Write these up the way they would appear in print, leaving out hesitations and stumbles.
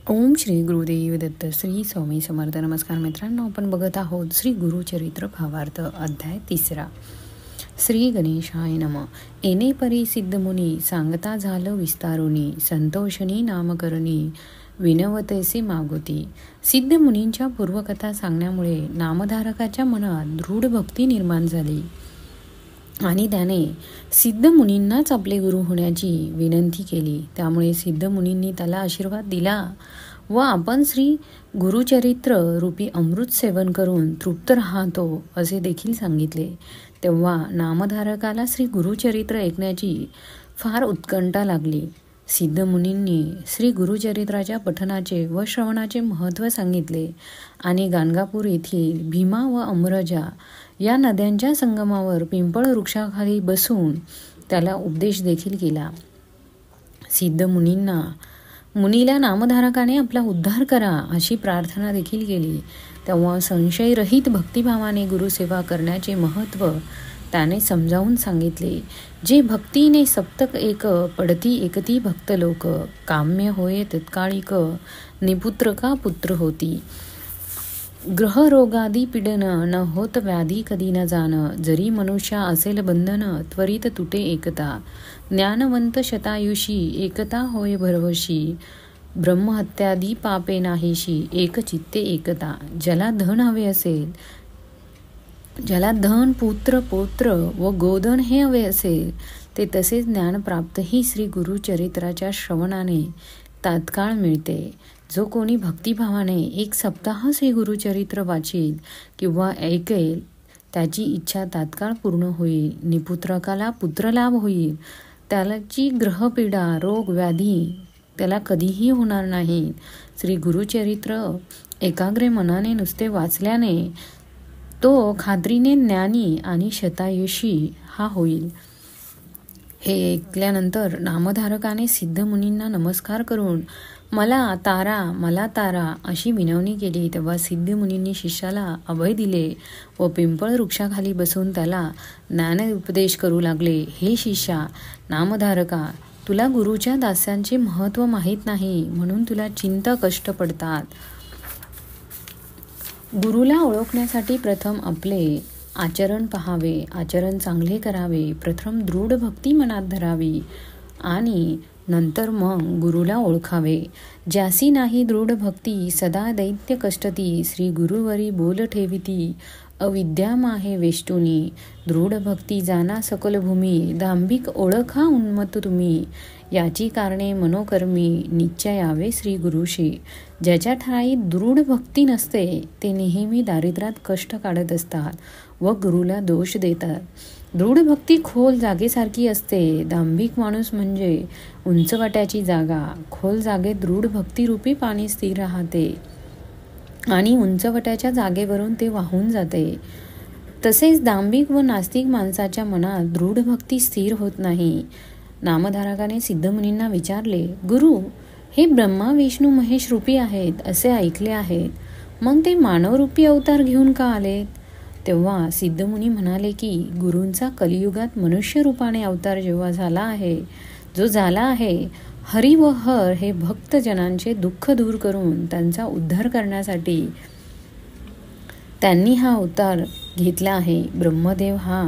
ओम श्री गुरुदेव दत्त. श्री स्वामी समर्थ. नमस्कार मित्रांनो, आपण बघत आहोत श्री गुरुचरित्र भावार्थ अध्याय 3. श्री गणेशाय नम. येणे परी सिद्धमुनी सांगता झालं विस्तारुनी, संतोषणी नामकरणी विनवतेसे मागुती. सिद्धमुनींच्या पूर्वकथा सांगण्यामुळे नामधारकाच्या मनात दृढ भक्ती निर्माण झाली आणि त्याने सिद्धमुनींनाच आपले गुरु होण्याची विनंती केली. त्यामुळे सिद्धमुनींनी त्याला आशीर्वाद दिला व आपण श्री गुरुचरित्र रूपी अमृत सेवन करून तृप्त राहतो असे देखील सांगितले. तेव्हा नामधारकाला श्री गुरुचरित्र ऐकण्याची फार उत्कंठा लागली. सिद्धमुनींनी श्री गुरुचरित्राच्या पठनाचे व श्रवणाचे महत्त्व सांगितले आणि गाणगापूर येथील भीमा व अमरजा या नद्यांच्या संगमावर पिंपळ वृक्षाखाली बसून त्याला उपदेश देखील केला. मुनीला नामधारकाने आपला उद्धार करा अशी प्रार्थना देखील केली. तेव्हा संशयरहित भक्तिभावाने गुरुसेवा करण्याचे महत्त्व त्याने समजावून सांगितले. जे भक्तीने सप्तक एक पडती एकती भक्त लोक, काम्य होय तत्काळिक, निपुत्रका पुत्र होती. ग्रहरोगादी पीडन न होत व्याधी कधी न जाण, जरी मनुष्या असेल बंधन त्वरित तुटे एकता. ज्ञानवंत शतायुषी एकता होय भरवशी, ब्रह्महत्यादी पापे नाहीशी, एक चित्ते एकता. ज्याला धन हवे असेल, ज्याला धन पुत्र पौत्र व गोधन हे हवे असेल, ते तसेच ज्ञानप्राप्तही श्री गुरुचरित्राच्या श्रवणाने तात्काळ मिळते. जो कोणी भक्तिभावाने 1 सप्ताह श्री गुरुचरित्र वाचेल किंवा ऐकेल, त्याची इच्छा तात्काळ पूर्ण होईल. निपुत्रकाला पुत्रलाभ होईल. त्याची ग्रहपीडा रोग व्याधी त्याला कधीही होणार नाही. श्री गुरुचरित्र एकाग्र मनाने नुसते वाचल्याने तो खात्रीने ज्ञानी आणि शतायुषी हा होईल. हे ऐकल्यानंतर नामधारकाने सिद्धमुनींना नमस्कार करून मला तारा अशी विनवणी केली. तेव्हा सिद्धमुनींनी शिष्याला अभय दिले व पिंपळ वृक्षाखाली बसून त्याला ज्ञानोपदेश करू लागले. हे शिष्या नामधारका, तुला गुरुच्या दास्यांचे महत्त्व माहीत नाही म्हणून तुला चिंता कष्ट पडतात. गुरुला ओळखण्यासाठी प्रथम आपले आचरण पहावे, आचरण चांगले करावे, प्रथम दृढ भक्ती मनात धरावी आणि नंतर मग गुरुला ओळखावे. ज्यासी नाही दृढ भक्ती सदा दैत्य कष्टती, श्री गुरुवरी बोल ठेविती अविद्या माहे वेष्टुनी. दृढ भक्ती जाना सकल भूमी, दांभिक ओळखा उन्मत्त तुम्ही. याची कारणे मनोकर्मी निश्चयावे श्री गुरुशी. ज्याच्या ठाई दृढ भक्ती नसते ते नेहमी दारिद्र्यात कष्ट काढत असतात व गुरुला दोष देतात. दृढ भक्ती खोल जागेसारखी असते. दांभिक माणूस म्हणजे उंचवट्याची जागा. खोल जागेत दृढ भक्तिरूपी पाणी स्थिर राहते आणि उंचवट्याच्या जागेवरून ते वाहून जाते. तसेच दांभिक व नास्तिक माणसाच्या मनात दृढ भक्ती स्थिर होत नाही. नामधारकाने सिद्धमुनींना विचारले, गुरु हे ब्रह्मा विष्णू महेश रूपी आहेत असे ऐकले आहेत, मग ते मानवरूपी अवतार घेऊन का आलेत? तेव्हा सिद्धमुनी म्हणाले की गुरूंचा कलियुगात मनुष्य रूपाने अवतार जेव्हा झाला आहे, हरी व हर हे भक्तजनांचे दुःख दूर करून त्यांचा उद्धार करण्यासाठी त्यांनी हा अवतार घेतला आहे. ब्रह्मदेव हा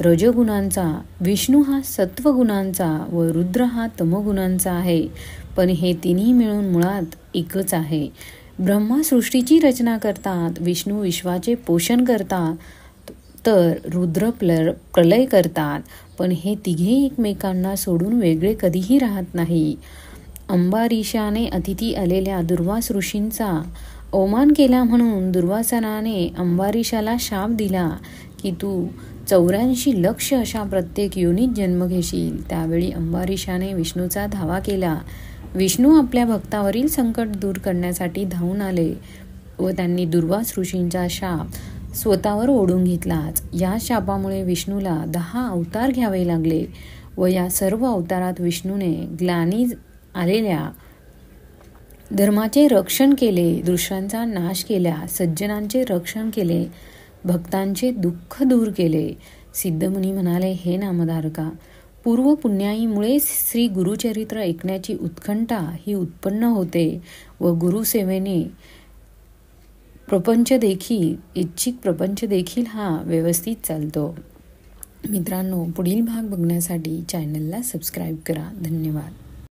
रजोगुणांचा, विष्णू हा सत्वगुणांचा व रुद्र हा तमोगुणांचा आहे. पण हे तिन्ही मिळून मुळात एकच आहे. ब्रह्मा सृष्टीची रचना करतात, विष्णू विश्वाचे पोषण करतात, तर रुद्र प्रलय करतात. पण हे तिघे एकमेकांना सोडून वेगळे कधीही राहत नाही. अंबारीशाने अतिथी आलेल्या दुर्वास ऋषींचा अवमान केला म्हणून दुर्वासनाने अंबारीशाला शाप दिला की तू 84 लक्ष अशा प्रत्येक योनीत जन्म घेशील. त्यावेळी अंबारीशाने विष्णूचा धावा केला. विष्णू आपल्या भक्तावरील संकट दूर करण्यासाठी धावून आले व त्यांनी दुर्वास ऋषींचा शाप स्वतःवर ओढून घेतलाच. या शापामुळे विष्णूला 10 अवतार घ्यावे लागले व या सर्व अवतारात विष्णूने ग्लानी आलेल्या धर्माचे रक्षण केले, दुष्टांचा नाश केला, सज्जनांचे रक्षण केले, भक्तांचे दुःख दूर केले. सिद्धमुनी म्हणाले, हे नामधारका, पूर्वपुण्याईमुळेच श्री गुरुचरित्र ऐकण्याची उत्कंठा ही उत्पन्न होते व गुरुसेवेने इच्छिक प्रपंच देखील हा व्यवस्थित चालतो. मित्रांनो, पुढील भाग बघण्यासाठी चॅनलला सबस्क्राईब करा. धन्यवाद.